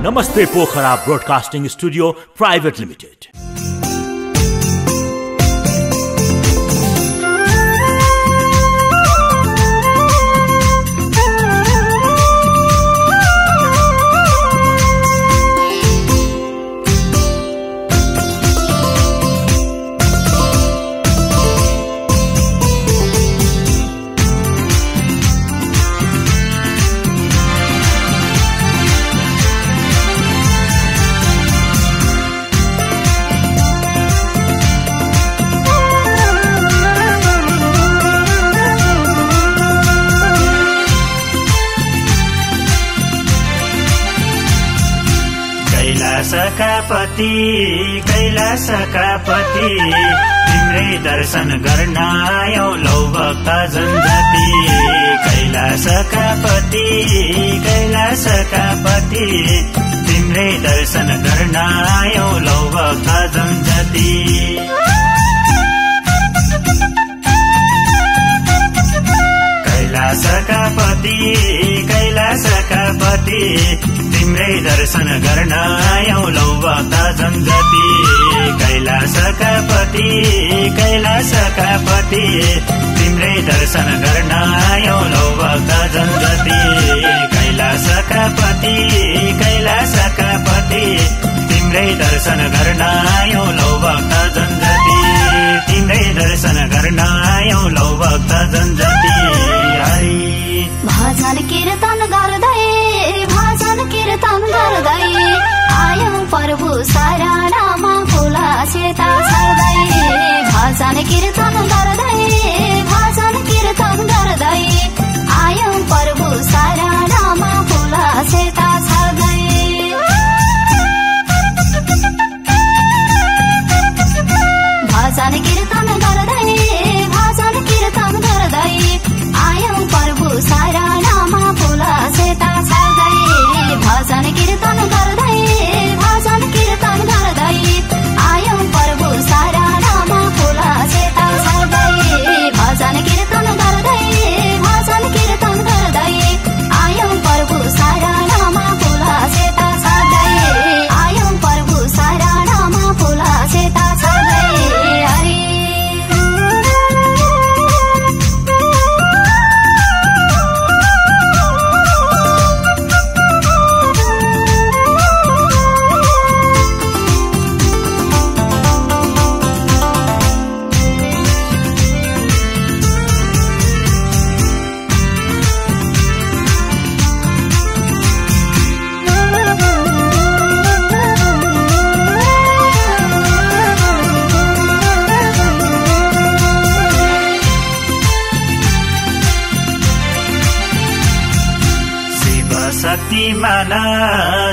नमस्ते Pokhara broadcasting studio private limited. कैलासका पति तिम्रै दर्शन गर्न आयौं लौ भक्त जनजाति। कैलासका पति तिम्रै दर्शन गर्न आयौं लौ भक्त जनजाति। कैलासका पति तिम्रै दर्शन गर्न आयौं लौ भक्त जनजाति। कैलासका पति तिम्रै दर्शन गर्न आयौं लौ भक्त जनजाति। कैलासका पति तिम्रै दर्शन गर्न आयौं लौ भक्त जनजाति। तिम्रै दर्शन गर्न आयौं लौ भक्त जनजाति। भजन कीर्तन गर्दै आयौं प्रभु शरणमा फुला सेता छर्दै। भजन कीर्तन गर्दै आयौं प्रभु शरणमा फुला सेता छर्दै। भजन कीर्तन गर्दै आयौं प्रभु शरणमा फुला सेता छर्दै। भजन कीर्तन गर्दै आयौं प्रभु शरणमा फुला सेता छर्दै। भजन कीर्तन गर्दै आयौं प्रभु शरणमा फुला सेता छर्दै। आयौं प्रभु शरणमा फुला सेता छर्दै।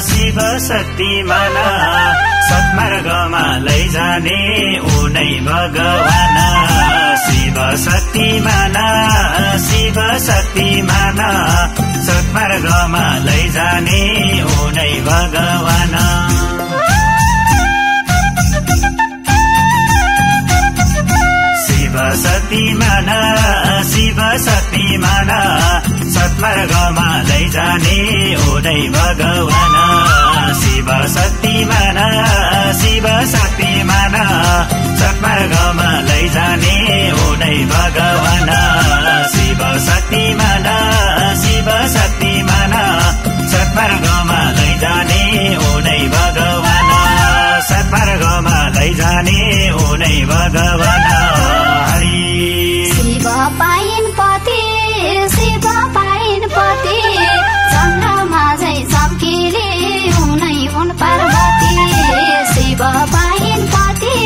शिव शक्तिमान सत्मार्गमा लैजाने उनै भगवान। शिव शक्तिमान सत्मार्गमा लैजाने उनै भगवान। शिव शक्तिमान सत्मार्गमा लैजाने उनै भगवान। शिव शक्तिमान सत्मार्गमा लैजाने उनै भगवान। शिव शक्तिमान सत्मार्गमा लैजाने उनै भगवान। सत्मार्गमा लैजाने उनै भगवान। शिव पाइन पति चन्द्रमा झै चम्किले उनै हुन् पार्वती। शिव पाइन पति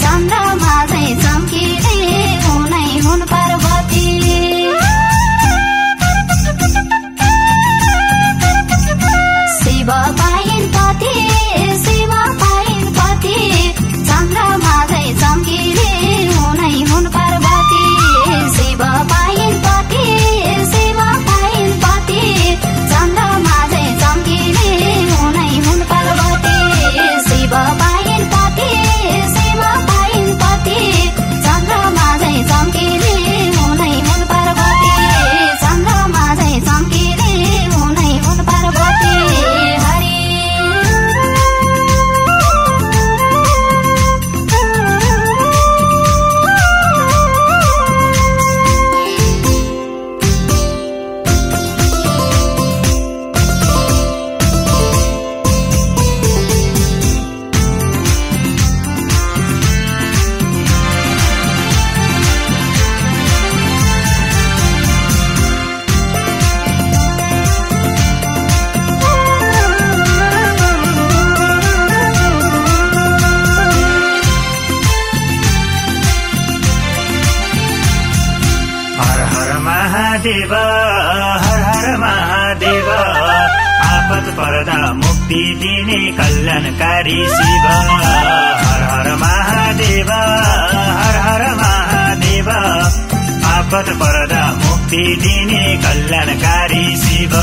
चन्द्रमा झै चम्किले उनै हुन् पार्वती। शिव पाइन पति पर्दा मुक्ति दिने कल्याणकारी शिव हर हर महादेव हर हर महादेव आपत पर्दा मुक्ति दिने कल्याणकारी शिव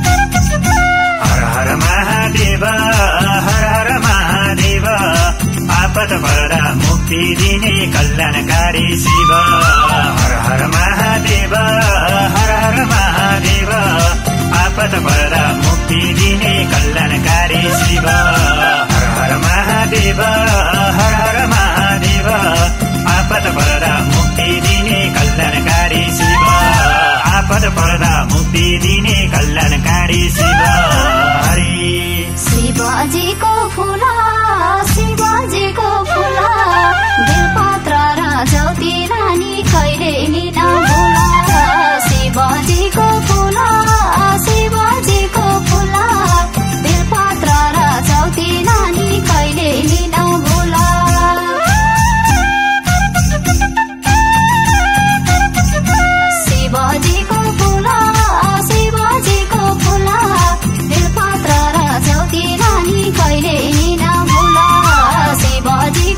हर हर महादेव हर हर महादेव आपत पर्दा मुक्ति दिने कल्याणकारी शिव हर हर महादेव हर हर महादेव आपत पर्दा मुक्ति दिने कल्याणकारी शिव हर हर महादेव हर हर महादेव आपत पर्दा मुक्ति दिने कल्याणकारी शिव आपत पर्दा मुक्ति दिने कल्याणकारी शिव हरि शिवजीको फुला शिवजीको फुला बेलपत्र र जौती रानी